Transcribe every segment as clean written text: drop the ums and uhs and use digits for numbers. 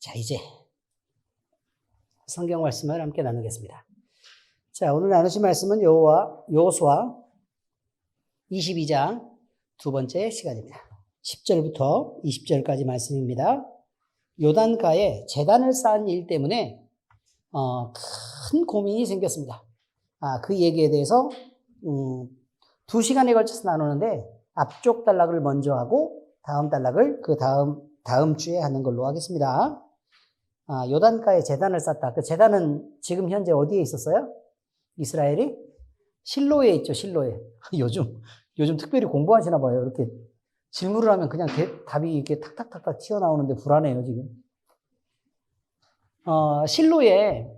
자, 이제 성경 말씀을 함께 나누겠습니다. 자, 오늘 나누실 말씀은 여호수아 22장 두 번째 시간입니다. 10절부터 20절까지 말씀입니다. 요단가에 제단을 쌓은 일 때문에 큰 고민이 생겼습니다. 그 얘기에 대해서 2시간에 걸쳐서 나누는데 앞쪽 단락을 먼저 하고 다음 단락을 그 다음 주에 하는 걸로 하겠습니다. 요단가에 제단을 쌓다. 그 제단은 지금 현재 어디에 있었어요? 이스라엘이? 실로에 있죠, 실로에. 요즘 특별히 공부하시나 봐요. 이렇게 질문을 하면 그냥 답이 이렇게 탁탁탁탁 튀어나오는데 불안해요, 지금. 실로에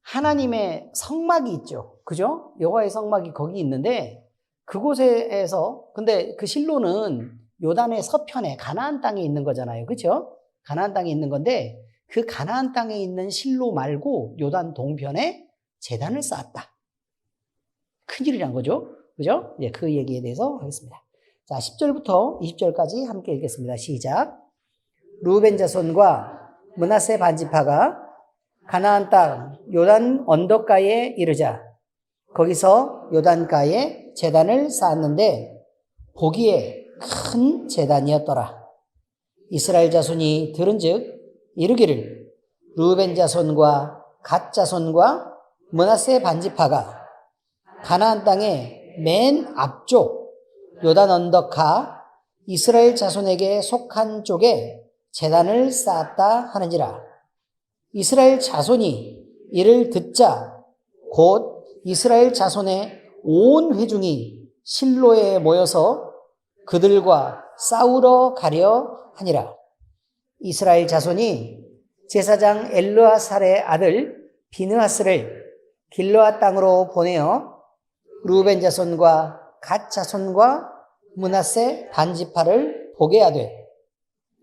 하나님의 성막이 있죠. 그죠? 여호와의 성막이 거기 있는데 그곳에서, 근데 그 실로는 요단의 서편에 가나안 땅에 있는 거잖아요. 그죠? 가나안 땅에 있는 건데 그 가나안 땅에 있는 실로 말고 요단 동편에 제단을 쌓았다. 큰일이란 거죠. 그죠? 예, 그 얘기에 대해서 하겠습니다. 자, 10절부터 20절까지 함께 읽겠습니다. 시작. 루벤 자손과 므낫세 반지파가 가나안 땅 요단 언덕가에 이르자 거기서 요단가에 제단을 쌓았는데 보기에 큰 제단이었더라. 이스라엘 자손이 들은즉 이르기를 루벤 자손과 갓 자손과 므낫세 반지파가 가나안 땅의 맨 앞쪽 요단 언덕가 이스라엘 자손에게 속한 쪽에 제단을 쌓았다 하는지라. 이스라엘 자손이 이를 듣자 곧 이스라엘 자손의 온 회중이 실로에 모여서 그들과 싸우러 가려 하니라. 이스라엘 자손이 제사장 엘르아살의 아들 비느하스를 길르앗 땅으로 보내어 루벤 자손과 갓 자손과 므낫세 반지파를 보게 하되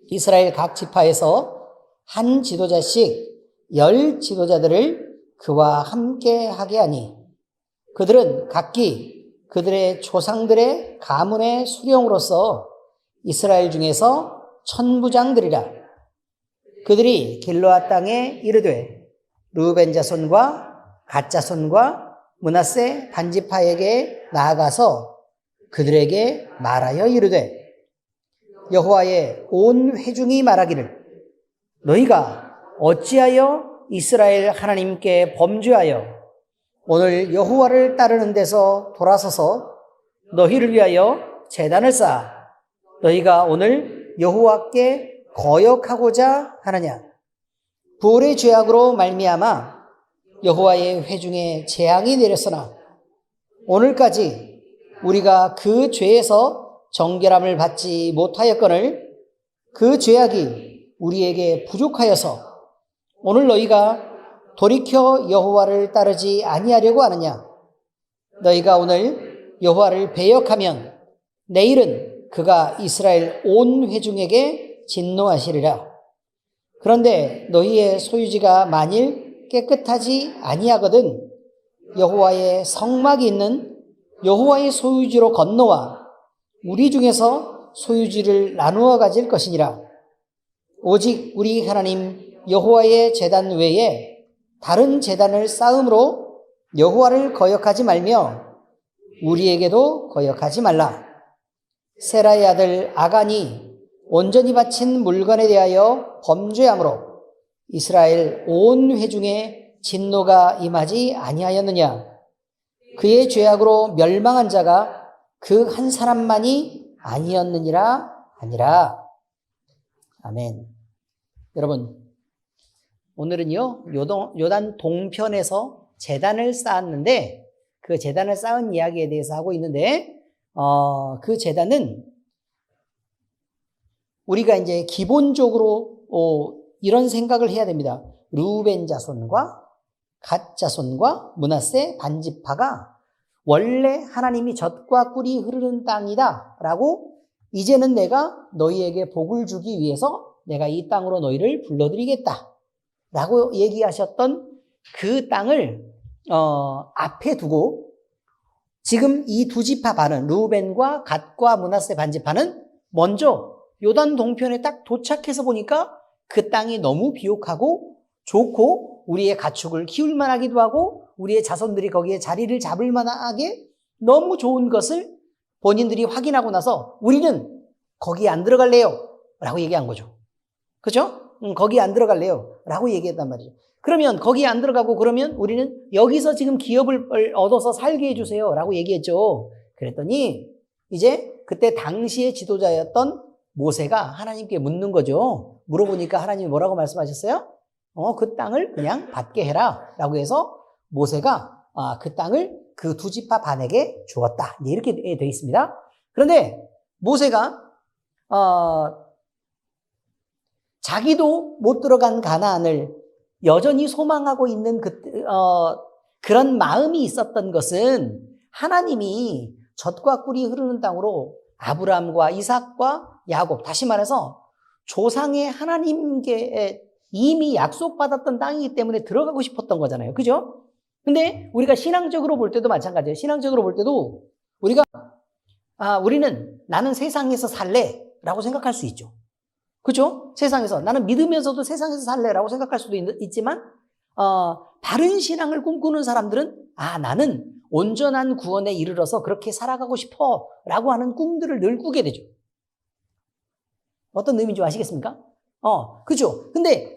이스라엘 각 지파에서 한 지도자씩 10 지도자들을 그와 함께 하게 하니 그들은 각기 그들의 조상들의 가문의 수령으로서 이스라엘 중에서 천부장들이라. 그들이 길르앗 땅에 이르되 루벤 자손과 갓 자손과 므낫세 반지파에게 나아가서 그들에게 말하여 이르되 여호와의 온 회중이 말하기를 너희가 어찌하여 이스라엘 하나님께 범죄하여 오늘 여호와를 따르는 데서 돌아서서 너희를 위하여 제단을 쌓아 너희가 오늘 여호와께 거역하고자 하느냐. 부올의 죄악으로 말미암아 여호와의 회중에 재앙이 내렸으나 오늘까지 우리가 그 죄에서 정결함을 받지 못하였거늘 그 죄악이 우리에게 부족하여서 오늘 너희가 돌이켜 여호와를 따르지 아니하려고 하느냐. 너희가 오늘 여호와를 배역하면 내일은 그가 이스라엘 온 회중에게 진노하시리라. 그런데 너희의 소유지가 만일 깨끗하지 아니하거든 여호와의 성막이 있는 여호와의 소유지로 건너와 우리 중에서 소유지를 나누어 가질 것이니라. 오직 우리 하나님 여호와의 제단 외에 다른 제단을 쌓음으로 여호와를 거역하지 말며 우리에게도 거역하지 말라. 세라의 아들 아간이 온전히 바친 물건에 대하여 범죄함으로 이스라엘 온 회중에 진노가 임하지 아니하였느냐. 그의 죄악으로 멸망한 자가 그 한 사람만이 아니었느니라 하니라. 아멘. 여러분, 오늘은요 요단 동편에서 제단을 쌓았는데 그 제단을 쌓은 이야기에 대해서 하고 있는데 그 제단은 우리가 이제 기본적으로 이런 생각을 해야 됩니다. 루벤 자손과 갓 자손과 므낫세 반지파가 원래 하나님이 젖과 꿀이 흐르는 땅이다 라고 이제는 내가 너희에게 복을 주기 위해서 내가 이 땅으로 너희를 불러들이겠다 라고 얘기하셨던 그 땅을 앞에 두고 지금 이 두 지파 반은 루벤과 갓과 므낫세 반지파는 먼저 요단 동편에 딱 도착해서 보니까 그 땅이 너무 비옥하고 좋고 우리의 가축을 키울 만하기도 하고 우리의 자손들이 거기에 자리를 잡을 만하게 너무 좋은 것을 본인들이 확인하고 나서 우리는 거기에 안 들어갈래요 라고 얘기한 거죠. 그렇죠? 거기에 안 들어갈래요 라고 얘기했단 말이죠. 그러면 거기에 안 들어가고 그러면 우리는 여기서 지금 기업을 얻어서 살게 해주세요 라고 얘기했죠. 그랬더니 이제 그때 당시의 지도자였던 모세가 하나님께 묻는 거죠. 물어보니까 하나님이 뭐라고 말씀하셨어요? 그 땅을 그냥 받게 해라 라고 해서 모세가 그 땅을 그 두 지파 반에게 주었다. 이렇게 되어 있습니다. 그런데 모세가 자기도 못 들어간 가나안을 여전히 소망하고 있는 그런 마음이 있었던 것은 하나님이 젖과 꿀이 흐르는 땅으로 아브라함과 이삭과 야곱, 다시 말해서 조상의 하나님께 이미 약속받았던 땅이기 때문에 들어가고 싶었던 거잖아요. 그죠? 근데 우리가 신앙적으로 볼 때도 마찬가지예요. 신앙적으로 볼 때도 우리는 나는 세상에서 살래 라고 생각할 수 있죠. 그죠? 세상에서 나는 믿으면서도 세상에서 살래 라고 생각할 수도 있지만 바른 신앙을 꿈꾸는 사람들은 나는 온전한 구원에 이르러서 그렇게 살아가고 싶어 라고 하는 꿈들을 늘 꾸게 되죠. 어떤 의미인지 아시겠습니까? 그죠? 근데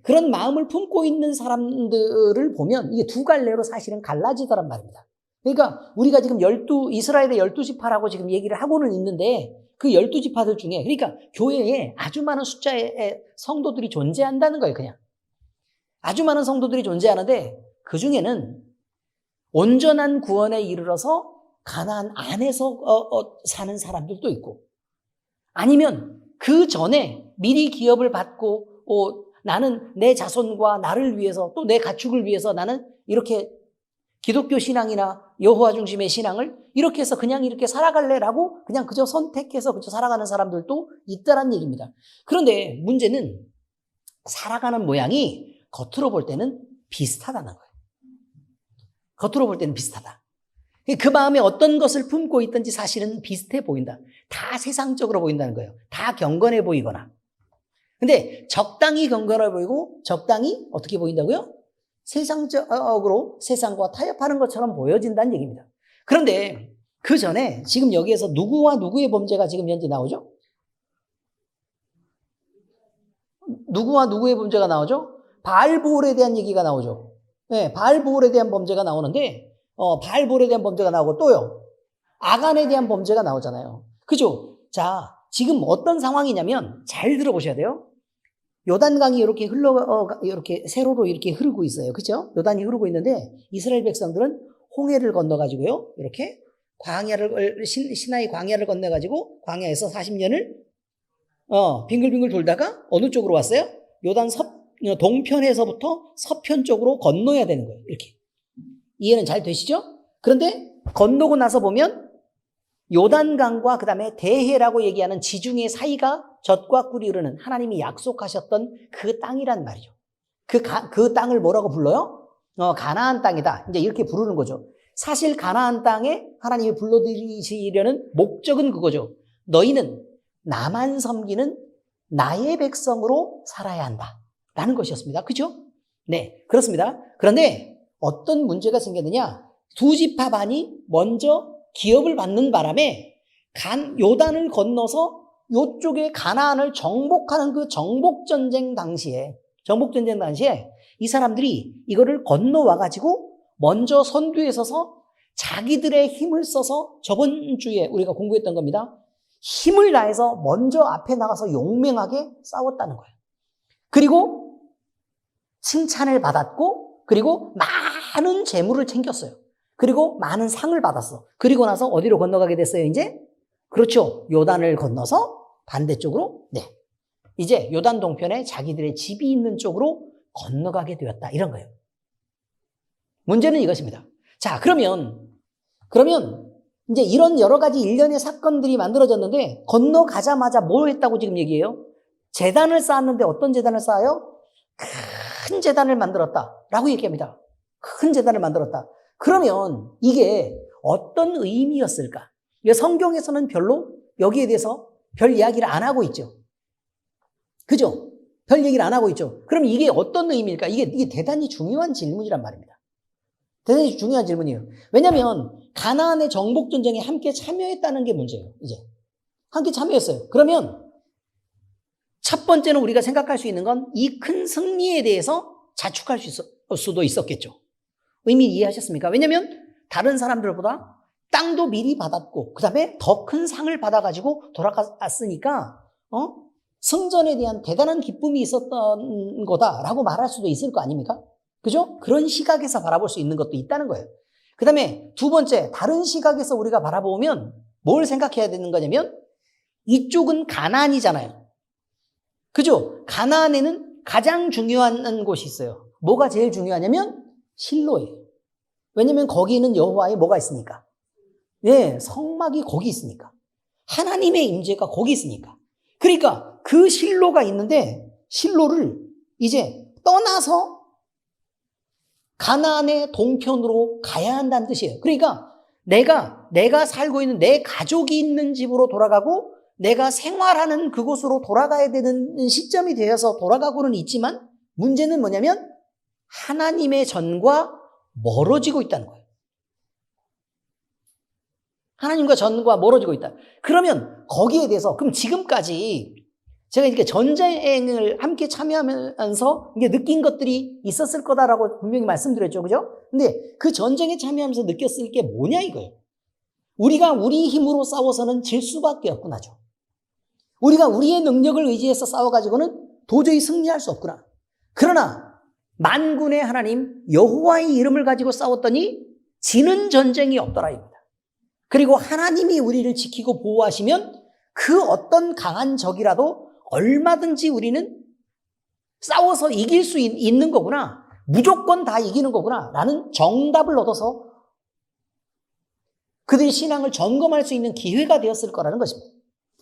그런 마음을 품고 있는 사람들을 보면 이게 두 갈래로 사실은 갈라지더란 말입니다. 그러니까 우리가 지금 이스라엘의 12지파라고 지금 얘기를 하고는 있는데 그 12지파들 중에 그러니까 교회에 아주 많은 숫자의 성도들이 존재한다는 거예요, 그냥. 아주 많은 성도들이 존재하는데 그 중에는 온전한 구원에 이르러서 가나안 안에서 사는 사람들도 있고 아니면 그 전에 미리 기업을 받고 나는 내 자손과 나를 위해서 또 내 가축을 위해서 나는 이렇게 기독교 신앙이나 여호와 중심의 신앙을 이렇게 해서 그냥 이렇게 살아갈래라고 그냥 그저 선택해서 그저 살아가는 사람들도 있다란 얘기입니다. 그런데 문제는 살아가는 모양이 겉으로 볼 때는 비슷하다는 거예요. 겉으로 볼 때는 비슷하다. 그 마음에 어떤 것을 품고 있든지 사실은 비슷해 보인다. 다 세상적으로 보인다는 거예요. 다 경건해 보이거나. 근데 적당히 경건해 보이고 적당히 어떻게 보인다고요? 세상적으로 세상과 타협하는 것처럼 보여진다는 얘기입니다. 그런데 그 전에 지금 여기에서 누구와 누구의 범죄가 지금 현재 나오죠? 누구와 누구의 범죄가 나오죠? 바알보올에 대한 얘기가 나오죠. 네, 바알보올에 대한 범죄가 나오는데 바알보올에 대한 범죄가 나오고 또요. 아간에 대한 범죄가 나오잖아요. 그죠? 자, 지금 어떤 상황이냐면 잘 들어보셔야 돼요. 요단강이 이렇게 세로로 이렇게 흐르고 있어요. 그죠? 요단이 흐르고 있는데 이스라엘 백성들은 홍해를 건너가지고요. 이렇게 시나이 광야를 건너가지고 광야에서 40년을 빙글빙글 돌다가 어느 쪽으로 왔어요? 요단 동편에서부터 서편 쪽으로 건너야 되는 거예요. 이렇게. 이해는 잘 되시죠? 그런데 건너고 나서 보면 요단강과 그 다음에 대해라고 얘기하는 지중해 사이가 젖과 꿀이 흐르는 하나님이 약속하셨던 그 땅이란 말이죠. 그 땅을 뭐라고 불러요? 가나안 땅이다. 이제 이렇게 부르는 거죠. 사실 가나안 땅에 하나님이 불러들이시려는 목적은 그거죠. 너희는 나만 섬기는 나의 백성으로 살아야 한다. 라는 것이었습니다. 그죠? 네, 그렇습니다. 그런데 어떤 문제가 생겼느냐? 두 지파 반이 먼저 기업을 받는 바람에 요단을 건너서 요쪽에 가나안을 정복하는 그 정복전쟁 당시에 이 사람들이 이거를 건너와가지고 먼저 선두에 서서 자기들의 힘을 써서 저번 주에 우리가 공부했던 겁니다. 힘을 다해서 먼저 앞에 나가서 용맹하게 싸웠다는 거예요. 그리고 칭찬을 받았고 그리고 많은 재물을 챙겼어요. 그리고 많은 상을 받았어. 그리고 나서 어디로 건너가게 됐어요, 이제? 그렇죠. 요단을 건너서 반대쪽으로, 네. 이제 요단 동편에 자기들의 집이 있는 쪽으로 건너가게 되었다. 이런 거예요. 문제는 이것입니다. 자, 그러면 이제 이런 여러 가지 일련의 사건들이 만들어졌는데 건너가자마자 뭘 했다고 지금 얘기해요? 제단을 쌓았는데 어떤 제단을 쌓아요? 큰 제단을 만들었다라고 얘기합니다. 큰 제단을 만들었다. 그러면 이게 어떤 의미였을까? 성경에서는 별로 여기에 대해서 별 이야기를 안 하고 있죠. 그죠? 별 얘기를 안 하고 있죠. 그럼 이게 어떤 의미일까? 이게 대단히 중요한 질문이란 말입니다. 대단히 중요한 질문이에요. 왜냐하면 가나안의 정복 전쟁에 함께 참여했다는 게 문제예요. 이제 함께 참여했어요. 그러면 첫 번째는 우리가 생각할 수 있는 건 이 큰 승리에 대해서 자축할 수도 있었겠죠. 의미 이해하셨습니까? 왜냐하면 다른 사람들보다 땅도 미리 받았고 그 다음에 더 큰 상을 받아가지고 돌아갔으니까 승전에 대한 대단한 기쁨이 있었던 거다라고 말할 수도 있을 거 아닙니까? 그죠? 그런 시각에서 바라볼 수 있는 것도 있다는 거예요. 그 다음에 두 번째, 다른 시각에서 우리가 바라보면 뭘 생각해야 되는 거냐면 이쪽은 가나안이잖아요. 그죠? 가나안에는 가장 중요한 곳이 있어요. 뭐가 제일 중요하냐면 실로예요. 왜냐면 거기는 여호와의 뭐가 있으니까. 네, 성막이 거기 있으니까. 하나님의 임재가 거기 있으니까. 그러니까 그 실로가 있는데 실로를 이제 떠나서 가나안의 동편으로 가야 한다는 뜻이에요. 그러니까 내가 살고 있는 내 가족이 있는 집으로 돌아가고 내가 생활하는 그곳으로 돌아가야 되는 시점이 되어서 돌아가고는 있지만 문제는 뭐냐면 하나님의 전과 멀어지고 있다는 거예요. 하나님과 전과 멀어지고 있다. 그러면 거기에 대해서 그럼 지금까지 제가 이렇게 전쟁을 함께 참여하면서 이게 느낀 것들이 있었을 거다라고 분명히 말씀드렸죠. 그죠? 근데 그 전쟁에 참여하면서 느꼈을 게 뭐냐 이거예요. 우리가 우리 힘으로 싸워서는 질 수밖에 없구나죠. 우리가 우리의 능력을 의지해서 싸워가지고는 도저히 승리할 수 없구나. 그러나 만군의 하나님 여호와의 이름을 가지고 싸웠더니 지는 전쟁이 없더라 입니다. 그리고 하나님이 우리를 지키고 보호하시면 그 어떤 강한 적이라도 얼마든지 우리는 싸워서 이길 수 있는 거구나. 무조건 다 이기는 거구나. 라는 정답을 얻어서 그들의 신앙을 점검할 수 있는 기회가 되었을 거라는 것입니다.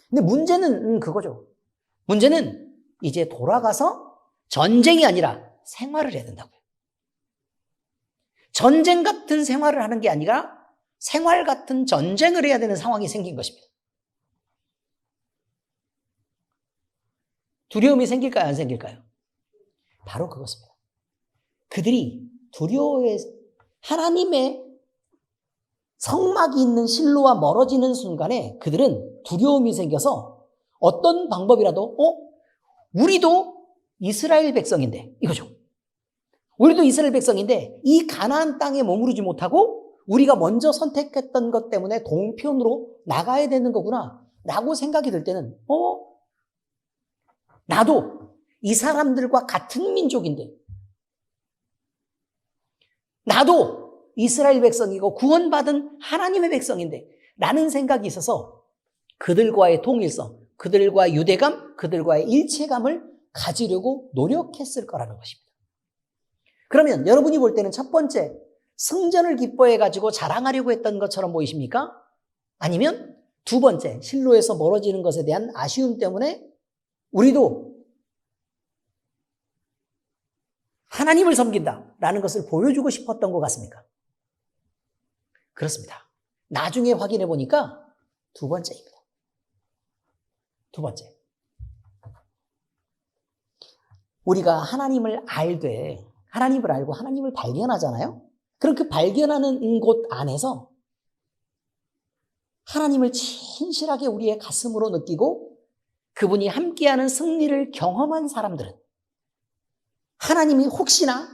근데 문제는 그거죠. 문제는 이제 돌아가서 전쟁이 아니라 생활을 해야 된다고요. 전쟁 같은 생활을 하는 게 아니라 생활 같은 전쟁을 해야 되는 상황이 생긴 것입니다. 두려움이 생길까요? 안 생길까요? 바로 그것입니다. 그들이 두려워해 하나님의 성막이 있는 실로와 멀어지는 순간에 그들은 두려움이 생겨서 어떤 방법이라도 우리도 이스라엘 백성인데 이거죠. 우리도 이스라엘 백성인데 이 가나안 땅에 머무르지 못하고 우리가 먼저 선택했던 것 때문에 동편으로 나가야 되는 거구나 라고 생각이 들 때는 나도 이 사람들과 같은 민족인데 나도 이스라엘 백성이고 구원받은 하나님의 백성인데 라는 생각이 있어서 그들과의 통일성, 그들과의 유대감, 그들과의 일체감을 가지려고 노력했을 거라는 것입니다. 그러면 여러분이 볼 때는 첫 번째 승전을 기뻐해가지고 자랑하려고 했던 것처럼 보이십니까? 아니면 두 번째 실로에서 멀어지는 것에 대한 아쉬움 때문에 우리도 하나님을 섬긴다라는 것을 보여주고 싶었던 것 같습니까? 그렇습니다. 나중에 확인해 보니까 두 번째입니다. 두 번째. 우리가 하나님을 알고 하나님을 발견하잖아요? 그럼 그 발견하는 곳 안에서 하나님을 진실하게 우리의 가슴으로 느끼고 그분이 함께하는 승리를 경험한 사람들은 하나님이 혹시나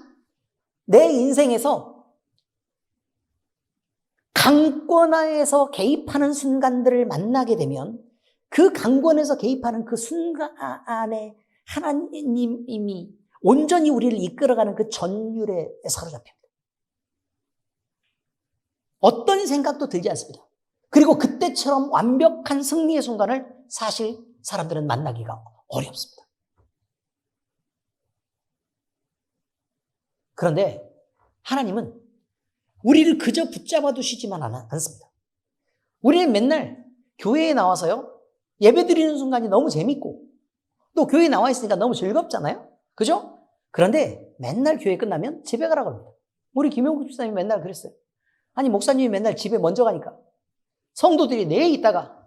내 인생에서 강권하에서 개입하는 순간들을 만나게 되면 그 강권에서 개입하는 그 순간에 하나님이 온전히 우리를 이끌어가는 그 전율에 사로잡힙니다. 어떤 생각도 들지 않습니다. 그리고 그때처럼 완벽한 승리의 순간을 사실 사람들은 만나기가 어렵습니다. 그런데 하나님은 우리를 그저 붙잡아 두시지만 않습니다. 우리는 맨날 교회에 나와서요, 예배 드리는 순간이 너무 재밌고 또 교회에 나와 있으니까 너무 즐겁잖아요. 그죠? 그런데 맨날 교회 끝나면 집에 가라고 합니다. 우리 김용국 집사님이 맨날 그랬어요. 아니 목사님이 맨날 집에 먼저 가니까 성도들이 내에 있다가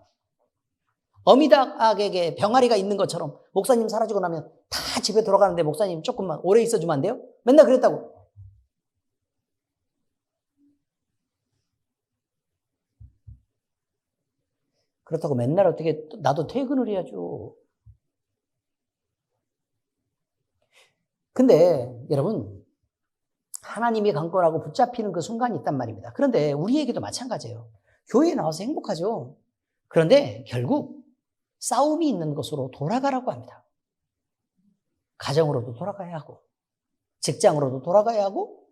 어미닭에게 병아리가 있는 것처럼 목사님 사라지고 나면 다 집에 돌아가는데 목사님 조금만 오래 있어주면 안 돼요? 맨날 그랬다고. 그렇다고 맨날 어떻게 나도 퇴근을 해야죠. 근데 여러분, 하나님이 강권하고 붙잡히는 그 순간이 있단 말입니다. 그런데 우리에게도 마찬가지예요. 교회에 나와서 행복하죠. 그런데 결국 싸움이 있는 것으로 돌아가라고 합니다. 가정으로도 돌아가야 하고, 직장으로도 돌아가야 하고,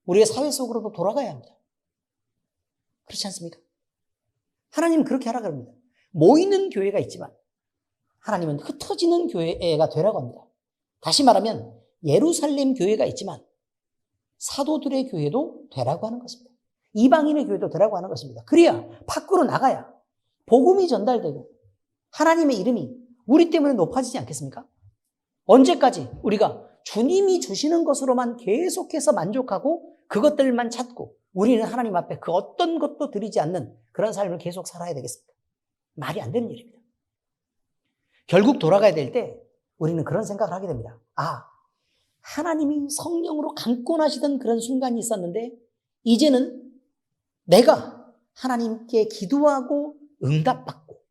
우리의 사회 속으로도 돌아가야 합니다. 그렇지 않습니까? 하나님은 그렇게 하라고 합니다. 모이는 교회가 있지만 하나님은 흩어지는 교회가 되라고 합니다. 다시 말하면 예루살렘 교회가 있지만 사도들의 교회도 되라고 하는 것입니다. 이방인의 교회도 되라고 하는 것입니다. 그래야 밖으로 나가야 복음이 전달되고 하나님의 이름이 우리 때문에 높아지지 않겠습니까? 언제까지 우리가 주님이 주시는 것으로만 계속해서 만족하고 그것들만 찾고 우리는 하나님 앞에 그 어떤 것도 드리지 않는 그런 삶을 계속 살아야 되겠습니까? 말이 안 되는 일입니다. 결국 돌아가야 될 때 우리는 그런 생각을 하게 됩니다. 아, 하나님이 성령으로 강권하시던 그런 순간이 있었는데 이제는 내가 하나님께 기도하고 응답받고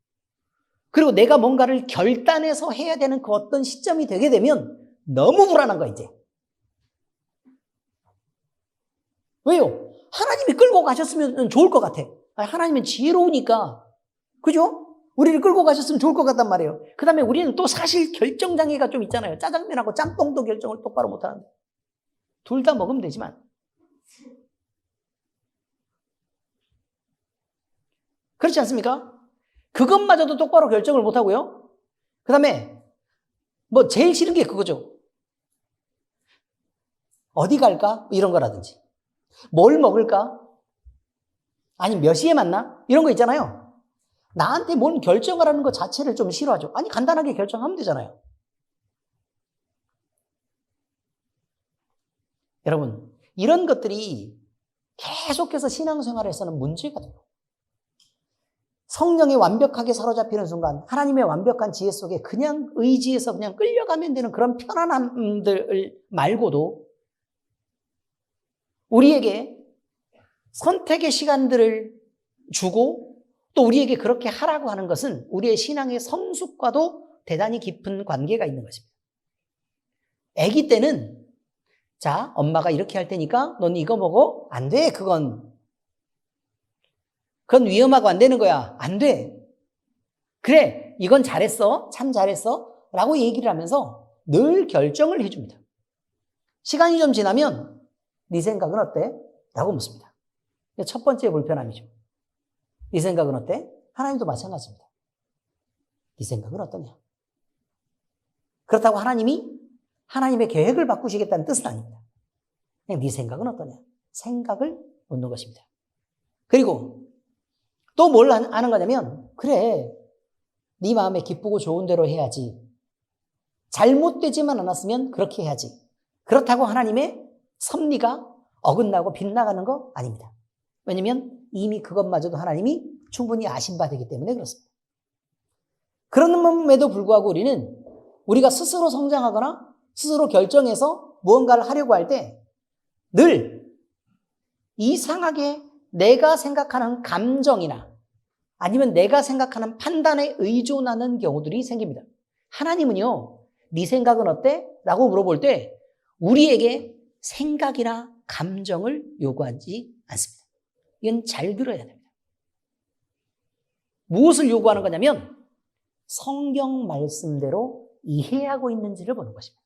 그리고 내가 뭔가를 결단해서 해야 되는 그 어떤 시점이 되게 되면 너무 불안한 거야 이제. 왜요? 하나님이 끌고 가셨으면 좋을 것 같아. 하나님은 지혜로우니까 그죠? 우리를 끌고 가셨으면 좋을 것 같단 말이에요. 그 다음에 우리는 또 사실 결정장애가 좀 있잖아요. 짜장면하고 짬뽕도 결정을 똑바로 못하는데 둘 다 먹으면 되지만 그렇지 않습니까? 그것마저도 똑바로 결정을 못하고요. 그 다음에 뭐 제일 싫은 게 그거죠. 어디 갈까? 이런 거라든지 뭘 먹을까? 아니 몇 시에 만나? 이런 거 있잖아요. 나한테 뭔 결정을 하는 것 자체를 좀 싫어하죠. 아니 간단하게 결정하면 되잖아요. 여러분 이런 것들이 계속해서 신앙생활에서는 문제가 돼요. 성령에 완벽하게 사로잡히는 순간 하나님의 완벽한 지혜 속에 그냥 의지해서 그냥 끌려가면 되는 그런 편안함들 말고도 우리에게 선택의 시간들을 주고 또 우리에게 그렇게 하라고 하는 것은 우리의 신앙의 성숙과도 대단히 깊은 관계가 있는 것입니다. 아기 때는 자, 엄마가 이렇게 할 테니까 넌 이거 먹어? 안 돼, 그건 위험하고 안 되는 거야. 안 돼. 그래, 이건 잘했어. 참 잘했어. 라고 얘기를 하면서 늘 결정을 해줍니다. 시간이 좀 지나면 네 생각은 어때? 라고 묻습니다. 첫 번째 불편함이죠. 네 생각은 어때? 하나님도 마찬가지입니다. 네 생각은 어떠냐? 그렇다고 하나님이 하나님의 계획을 바꾸시겠다는 뜻은 아닙니다. 그냥 네 생각은 어떠냐? 생각을 묻는 것입니다. 그리고 또 뭘 하는 거냐면 그래, 네 마음에 기쁘고 좋은 대로 해야지. 잘못되지만 않았으면 그렇게 해야지. 그렇다고 하나님의 섭리가 어긋나고 빗나가는 거 아닙니다. 왜냐하면 이미 그것마저도 하나님이 충분히 아신 바 되기 때문에 그렇습니다. 그럼에도 불구하고 우리는 우리가 스스로 성장하거나 스스로 결정해서 무언가를 하려고 할 때 늘 이상하게 내가 생각하는 감정이나 아니면 내가 생각하는 판단에 의존하는 경우들이 생깁니다. 하나님은요, 네 생각은 어때? 라고 물어볼 때 우리에게 생각이나 감정을 요구하지 않습니다. 이건 잘 들어야 됩니다. 무엇을 요구하는 거냐면 성경 말씀대로 이해하고 있는지를 보는 것입니다.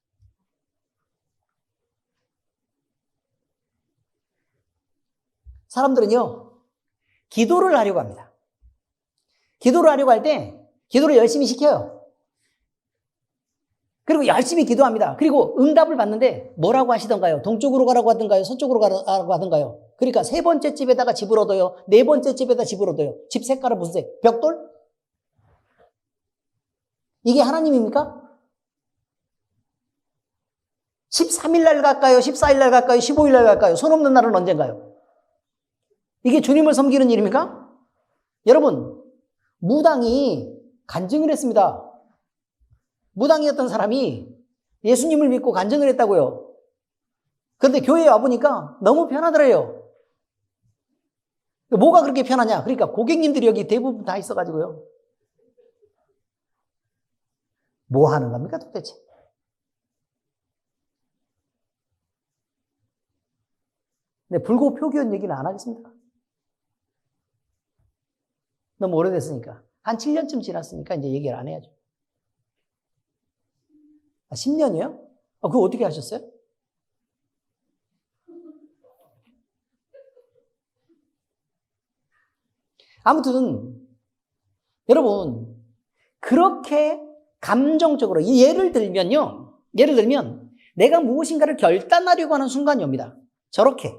사람들은요, 기도를 하려고 합니다. 기도를 하려고 할 때 기도를 열심히 시켜요. 그리고 열심히 기도합니다. 그리고 응답을 받는데 뭐라고 하시던가요? 동쪽으로 가라고 하던가요? 서쪽으로 가라고 하던가요? 그러니까 세 번째 집에다가 집을 얻어요. 네 번째 집에다 집을 얻어요. 집 색깔은 무슨 색? 벽돌? 이게 하나님입니까? 13일 날 갈까요? 14일 날 갈까요? 15일 날 갈까요? 손 없는 날은 언젠가요? 이게 주님을 섬기는 일입니까? 여러분, 무당이 간증을 했습니다. 무당이었던 사람이 예수님을 믿고 간증을 했다고요. 그런데 교회에 와보니까 너무 편하더래요. 뭐가 그렇게 편하냐? 그러니까 고객님들이 여기 대부분 다 있어가지고요. 뭐 하는 겁니까 도대체? 근데 불교 표기원 얘기는 안 하겠습니다. 너무 오래됐으니까. 한 7년쯤 지났으니까 이제 얘기를 안 해야죠. 10년이요? 그거 어떻게 하셨어요? 아무튼 여러분 그렇게 감정적으로 예를 들면 내가 무엇인가를 결단하려고 하는 순간이 옵니다. 저렇게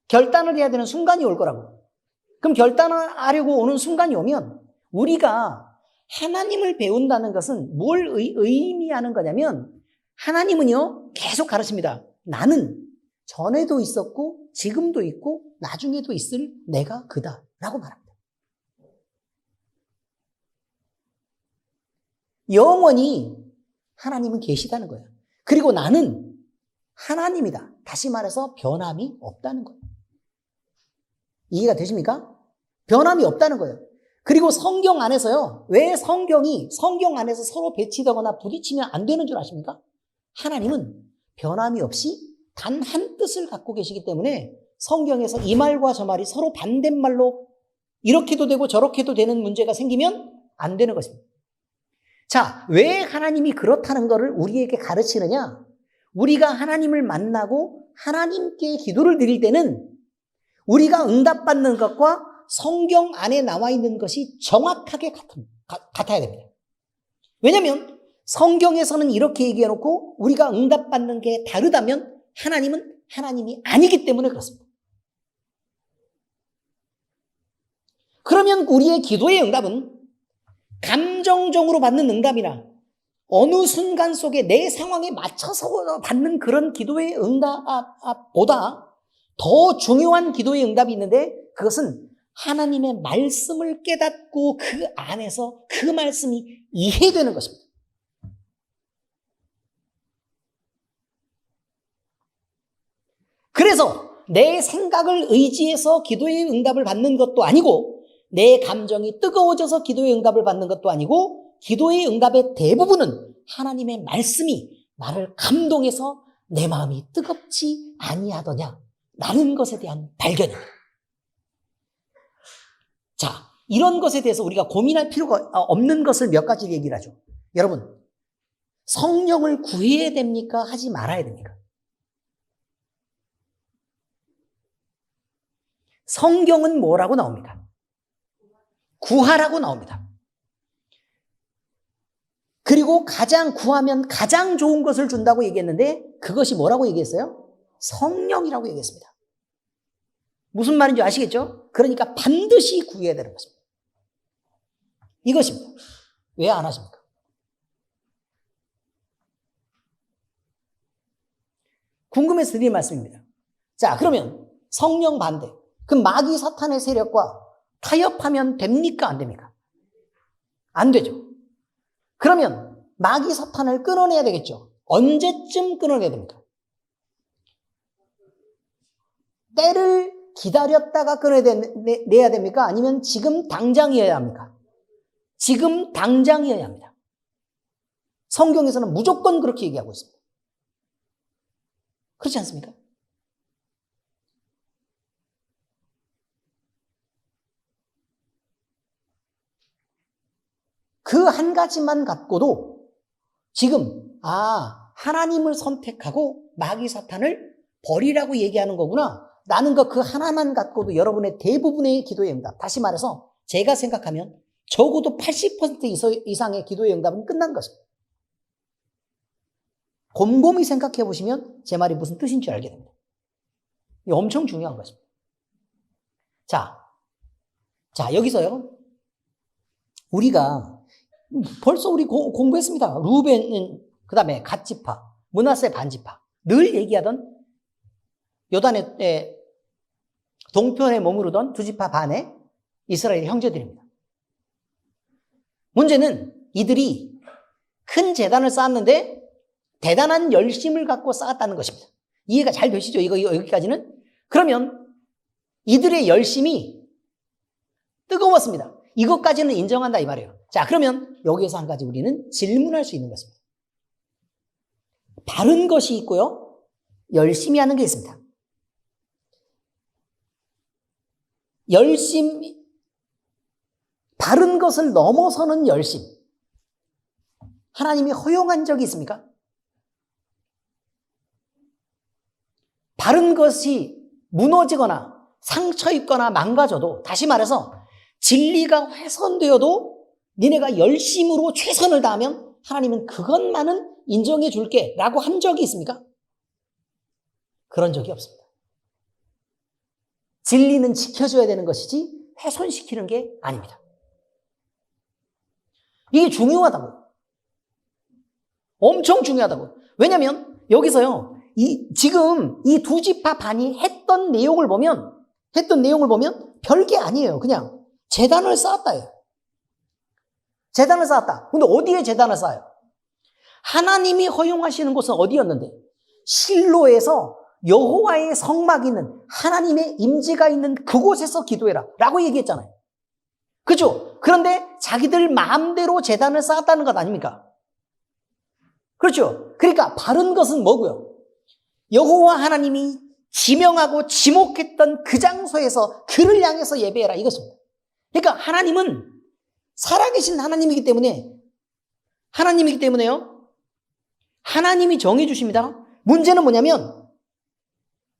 결단을 해야 되는 순간이 올 거라고. 그럼 결단하려고 오는 순간이 오면 우리가 하나님을 배운다는 것은 뭘 의미하는 거냐면 하나님은요 계속 가르칩니다. 나는 전에도 있었고 지금도 있고 나중에도 있을 내가 그다 라고 말합니다. 영원히 하나님은 계시다는 거예요. 그리고 나는 하나님이다. 다시 말해서 변함이 없다는 거예요. 이해가 되십니까? 변함이 없다는 거예요. 그리고 성경 안에서요. 왜 성경 안에서 서로 배치되거나 부딪히면 안 되는 줄 아십니까? 하나님은 변함이 없이 단 한 뜻을 갖고 계시기 때문에 성경에서 이 말과 저 말이 서로 반대말로 이렇게도 되고 저렇게도 되는 문제가 생기면 안 되는 것입니다. 자, 왜 하나님이 그렇다는 것을 우리에게 가르치느냐? 우리가 하나님을 만나고 하나님께 기도를 드릴 때는 우리가 응답받는 것과 성경 안에 나와 있는 것이 정확하게 같아야 됩니다. 왜냐하면 성경에서는 이렇게 얘기해놓고 우리가 응답받는 게 다르다면 하나님은 하나님이 아니기 때문에 그렇습니다. 그러면 우리의 기도의 응답은 감정적으로 받는 응답이나 어느 순간 속에 내 상황에 맞춰서 받는 그런 기도의 응답보다 더 중요한 기도의 응답이 있는데 그것은 하나님의 말씀을 깨닫고 그 안에서 그 말씀이 이해되는 것입니다. 그래서 내 생각을 의지해서 기도의 응답을 받는 것도 아니고 내 감정이 뜨거워져서 기도의 응답을 받는 것도 아니고 기도의 응답의 대부분은 하나님의 말씀이 나를 감동해서 내 마음이 뜨겁지 아니하더냐 라는 것에 대한 발견입니다. 자, 이런 것에 대해서 우리가 고민할 필요가 없는 것을 몇 가지 얘기를 하죠. 여러분, 성령을 구해야 됩니까? 하지 말아야 됩니까? 성경은 뭐라고 나옵니까? 구하라고 나옵니다. 그리고 구하면 가장 좋은 것을 준다고 얘기했는데 그것이 뭐라고 얘기했어요? 성령이라고 얘기했습니다. 무슨 말인지 아시겠죠? 그러니까 반드시 구해야 되는 것입니다. 이것입니다. 왜 안 하십니까? 궁금해서 드리는 말씀입니다. 자, 그러면 성령 반대. 그럼 마귀 사탄의 세력과 타협하면 됩니까? 안 됩니까? 안 되죠. 그러면 마귀 사탄을 끊어내야 되겠죠. 언제쯤 끊어내야 됩니까? 때를 기다렸다가 끊어내야 됩니까? 아니면 지금 당장이어야 합니까? 지금 당장이어야 합니다. 성경에서는 무조건 그렇게 얘기하고 있습니다. 그렇지 않습니까? 그 한 가지만 갖고도 지금 하나님을 선택하고 마귀 사탄을 버리라고 얘기하는 거구나. 나는 그 하나만 갖고도 여러분의 대부분의 기도의 응답, 다시 말해서 제가 생각하면 적어도 80% 이상의 기도의 응답은 끝난 것입니다. 곰곰이 생각해 보시면 제 말이 무슨 뜻인 줄 알게 됩니다. 이게 엄청 중요한 것입니다. 자, 여기서요. 우리가 벌써 우리 공부했습니다. 루벤은 그 다음에 갓지파, 므낫세 반지파. 늘 얘기하던 요단의 동편에 머무르던 두 지파 반의 이스라엘 형제들입니다. 문제는 이들이 큰 재단을 쌓았는데 대단한 열심을 갖고 쌓았다는 것입니다. 이해가 잘 되시죠? 이거 여기까지는? 그러면 이들의 열심이 뜨거웠습니다. 이것까지는 인정한다 이 말이에요. 자, 그러면 여기에서 한 가지 우리는 질문할 수 있는 것입니다. 바른 것이 있고요, 열심히 하는 게 있습니다. 바른 것을 넘어서는 열심, 하나님이 허용한 적이 있습니까? 바른 것이 무너지거나 상처 입거나 망가져도, 다시 말해서 진리가 훼손되어도 니네가 열심으로 최선을 다하면 하나님은 그것만은 인정해 줄게 라고 한 적이 있습니까? 그런 적이 없습니다. 진리는 지켜줘야 되는 것이지 훼손시키는 게 아닙니다. 이게 중요하다고요. 엄청 중요하다고요. 왜냐하면 여기서요, 지금 이 두 지파 반이 했던 내용을 보면 별게 아니에요. 그냥 제단을 쌓았다예요. 제단을 쌓았다. 근데 어디에 제단을 쌓아요? 하나님이 허용하시는 곳은 어디였는데? 실로에서 여호와의 성막이 있는, 하나님의 임재가 있는 그곳에서 기도해라 라고 얘기했잖아요. 그죠? 그런데 자기들 마음대로 제단을 쌓았다는 것 아닙니까? 그렇죠? 그러니까 바른 것은 뭐고요? 여호와 하나님이 지명하고 지목했던 그 장소에서 그를 향해서 예배해라 이것입니다. 그러니까 하나님은 살아계신 하나님이기 때문에요, 하나님이 정해 주십니다. 문제는 뭐냐면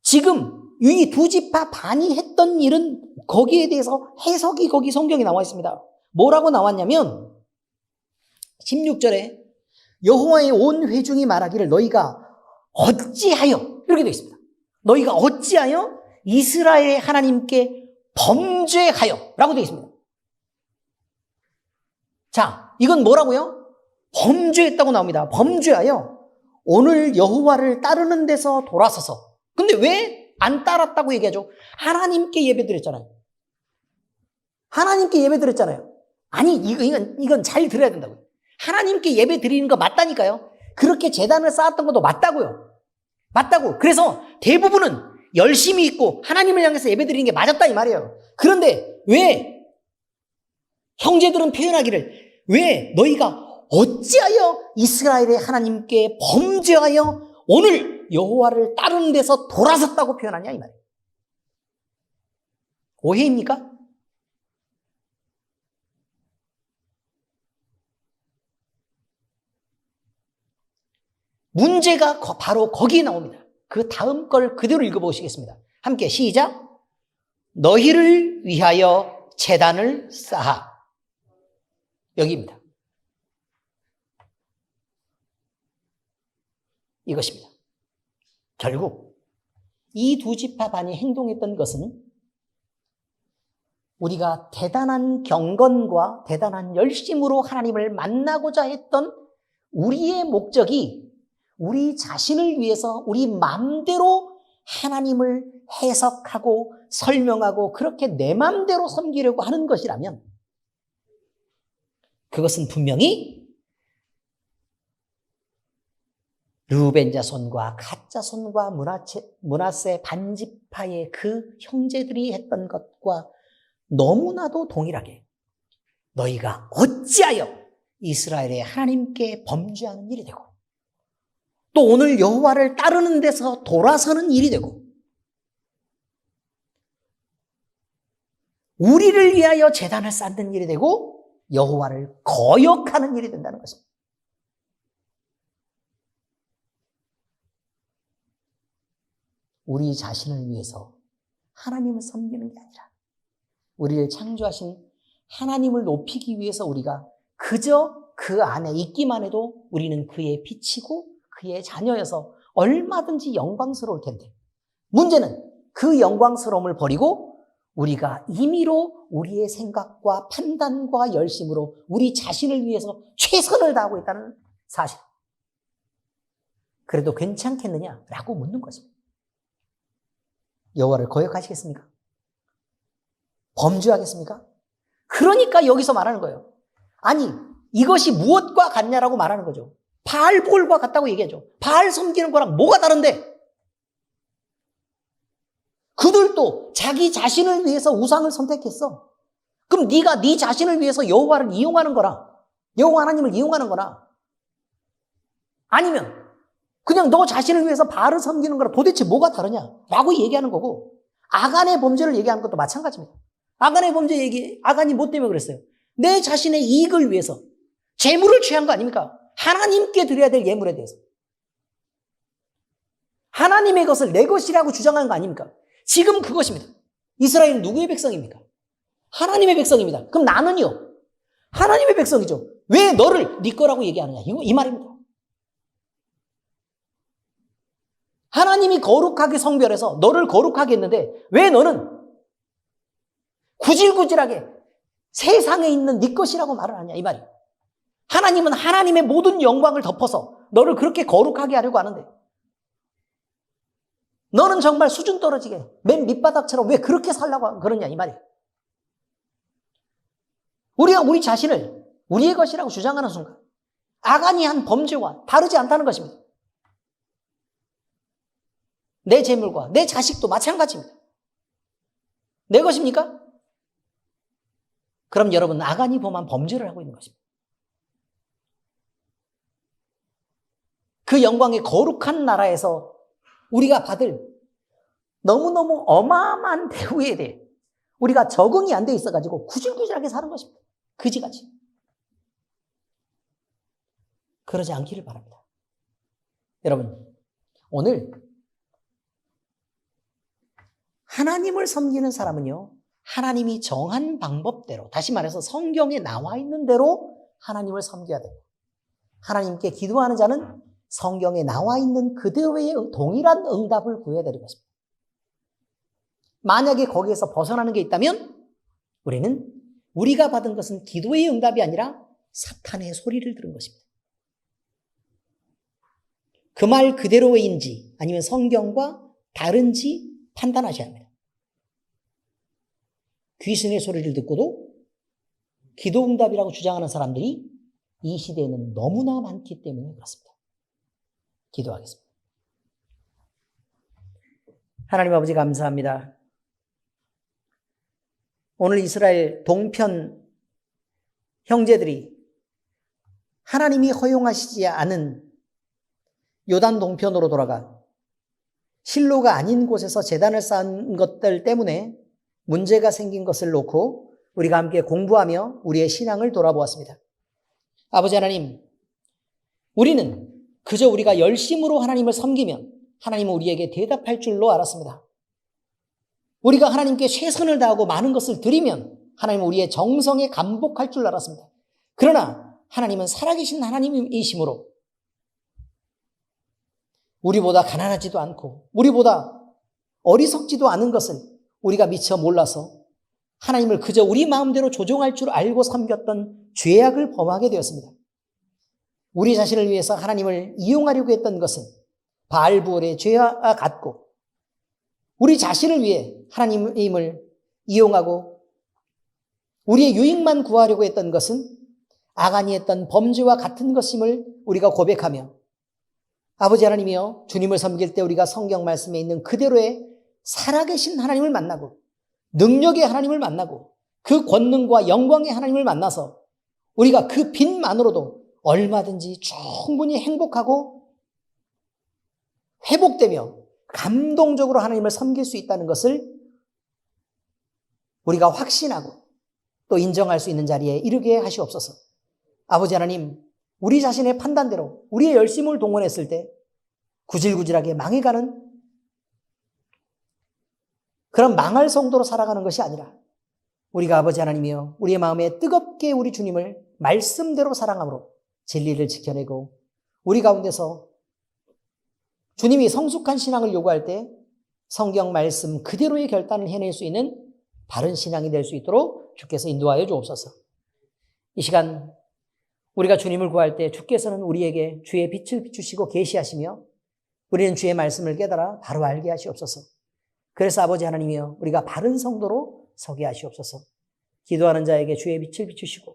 지금 이 두 지파 반이 했던 일은 거기에 대해서 해석이 거기 성경에 나와 있습니다. 뭐라고 나왔냐면 16절에 여호와의 온 회중이 말하기를 너희가 어찌하여, 이렇게 되어 있습니다. 너희가 어찌하여 이스라엘의 하나님께 범죄하여 라고 되어 있습니다. 자, 이건 뭐라고요? 범죄했다고 나옵니다. 범죄하여 오늘 여호와를 따르는 데서 돌아서서. 근데 왜 안 따랐다고 얘기하죠? 하나님께 예배드렸잖아요. 하나님께 예배드렸잖아요. 아니, 이건 잘 들어야 된다고요. 하나님께 예배드리는 거 맞다니까요. 그렇게 제단을 쌓았던 것도 맞다고요. 맞다고. 그래서 대부분은 열심히 있고 하나님을 향해서 예배드리는 게 맞았다 이 말이에요. 그런데 왜 형제들은 표현하기를, 왜 너희가 어찌하여 이스라엘의 하나님께 범죄하여 오늘 여호와를 따르는 데서 돌아섰다고 표현하냐 이 말이에요. 오해입니까? 문제가 바로 거기에 나옵니다. 그 다음 걸 그대로 읽어보시겠습니다. 함께 시작. 너희를 위하여 제단을 쌓아. 여기입니다. 이것입니다. 결국 이 두 지파 반이 행동했던 것은 우리가 대단한 경건과 대단한 열심으로 하나님을 만나고자 했던 우리의 목적이 우리 자신을 위해서 우리 마음대로 하나님을 해석하고 설명하고 그렇게 내 마음대로 섬기려고 하는 것이라면 그것은 분명히 르우벤 자손과 갓 자손과 므낫세 반지파의 그 형제들이 했던 것과 너무나도 동일하게 너희가 어찌하여 이스라엘의 하나님께 범죄하는 일이 되고 또 오늘 여호와를 따르는 데서 돌아서는 일이 되고 우리를 위하여 제단을 쌓는 일이 되고 여호와를 거역하는 일이 된다는 것입니다. 우리 자신을 위해서 하나님을 섬기는 게 아니라 우리를 창조하신 하나님을 높이기 위해서 우리가 그저 그 안에 있기만 해도 우리는 그의 빛이고 그의 자녀여서 얼마든지 영광스러울 텐데 문제는 그 영광스러움을 버리고 우리가 임의로 우리의 생각과 판단과 열심으로 우리 자신을 위해서 최선을 다하고 있다는 사실. 그래도 괜찮겠느냐라고 묻는 것입니다. 여호와를 거역하시겠습니까? 범죄하겠습니까? 그러니까 여기서 말하는 거예요. 아니, 이것이 무엇과 같냐라고 말하는 거죠. 바알볼과 같다고 얘기하죠. 바알 섬기는 거랑 뭐가 다른데? 그들도 자기 자신을 위해서 우상을 선택했어. 그럼 네가 네 자신을 위해서 여호와를 이용하는 거라, 여호와 하나님을 이용하는 거라, 아니면 그냥 너 자신을 위해서 바알을 섬기는 거랑 도대체 뭐가 다르냐라고 얘기하는 거고, 아간의 범죄를 얘기하는 것도 마찬가지입니다. 아간의 범죄 얘기, 아간이 뭐 때문에 그랬어요? 내 자신의 이익을 위해서 재물을 취한 거 아닙니까? 하나님께 드려야 될 예물에 대해서. 하나님의 것을 내 것이라고 주장하는 거 아닙니까? 지금 그것입니다. 이스라엘은 누구의 백성입니까? 하나님의 백성입니다. 그럼 나는요? 하나님의 백성이죠. 왜 너를 네 거라고 얘기하느냐? 이 말입니다. 하나님이 거룩하게 성별해서 너를 거룩하게 했는데 왜 너는 구질구질하게 세상에 있는 네 것이라고 말을 하냐? 이 말이에요. 하나님은 하나님의 모든 영광을 덮어서 너를 그렇게 거룩하게 하려고 하는데 너는 정말 수준 떨어지게 맨 밑바닥처럼 왜 그렇게 살라고 그러냐? 이 말이에요. 우리가 우리 자신을 우리의 것이라고 주장하는 순간 아간이 한 범죄와 다르지 않다는 것입니다. 내 재물과 내 자식도 마찬가지입니다. 내 것입니까? 그럼 여러분 아간이 범한 범죄를 하고 있는 것입니다. 그 영광의 거룩한 나라에서 우리가 받을 너무너무 어마어마한 대우에 대해 우리가 적응이 안 돼 있어가지고 구질구질하게 사는 것입니다. 그지같이. 그러지 않기를 바랍니다. 여러분, 오늘 하나님을 섬기는 사람은요, 하나님이 정한 방법대로, 다시 말해서 성경에 나와 있는 대로 하나님을 섬겨야 돼요. 하나님께 기도하는 자는 성경에 나와 있는 그대로의 동일한 응답을 구해야 되는 것입니다. 만약에 거기에서 벗어나는 게 있다면 우리는 우리가 받은 것은 기도의 응답이 아니라 사탄의 소리를 들은 것입니다. 그 말 그대로인지 아니면 성경과 다른지 판단하셔야 합니다. 귀신의 소리를 듣고도 기도 응답이라고 주장하는 사람들이 이 시대에는 너무나 많기 때문에 그렇습니다. 기도하겠습니다. 하나님 아버지 감사합니다. 오늘 이스라엘 동편 형제들이 하나님이 허용하시지 않은 요단 동편으로 돌아가 실로가 아닌 곳에서 제단을 쌓은 것들 때문에 문제가 생긴 것을 놓고 우리가 함께 공부하며 우리의 신앙을 돌아보았습니다. 아버지 하나님, 우리는 그저 우리가 열심으로 하나님을 섬기면 하나님은 우리에게 대답할 줄로 알았습니다. 우리가 하나님께 최선을 다하고 많은 것을 드리면 하나님은 우리의 정성에 감복할 줄 알았습니다. 그러나 하나님은 살아계신 하나님이시므로 우리보다 가난하지도 않고 우리보다 어리석지도 않은 것을 우리가 미처 몰라서 하나님을 그저 우리 마음대로 조종할 줄 알고 섬겼던 죄악을 범하게 되었습니다. 우리 자신을 위해서 하나님을 이용하려고 했던 것은 바알부올의 죄와 같고 우리 자신을 위해 하나님을 이용하고 우리의 유익만 구하려고 했던 것은 아간이 했던 범죄와 같은 것임을 우리가 고백하며 아버지 하나님이여 주님을 섬길 때 우리가 성경 말씀에 있는 그대로의 살아계신 하나님을 만나고 능력의 하나님을 만나고 그 권능과 영광의 하나님을 만나서 우리가 그 빛만으로도 얼마든지 충분히 행복하고 회복되며 감동적으로 하나님을 섬길 수 있다는 것을 우리가 확신하고 또 인정할 수 있는 자리에 이르게 하시옵소서. 아버지 하나님, 우리 자신의 판단대로 우리의 열심을 동원했을 때 구질구질하게 망해가는 그런 망할 성도로 살아가는 것이 아니라 우리가 아버지 하나님이여 우리의 마음에 뜨겁게 우리 주님을 말씀대로 사랑함으로 진리를 지켜내고 우리 가운데서 주님이 성숙한 신앙을 요구할 때 성경 말씀 그대로의 결단을 해낼 수 있는 바른 신앙이 될 수 있도록 주께서 인도하여 주옵소서. 이 시간 우리가 주님을 구할 때 주께서는 우리에게 주의 빛을 비추시고 계시하시며 우리는 주의 말씀을 깨달아 바로 알게 하시옵소서. 그래서 아버지 하나님이여 우리가 바른 성도로 서게 하시옵소서. 기도하는 자에게 주의 빛을 비추시고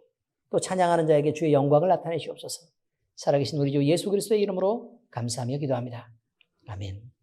또 찬양하는 자에게 주의 영광을 나타내시옵소서. 살아계신 우리 주 예수 그리스도의 이름으로 감사하며 기도합니다. 아멘.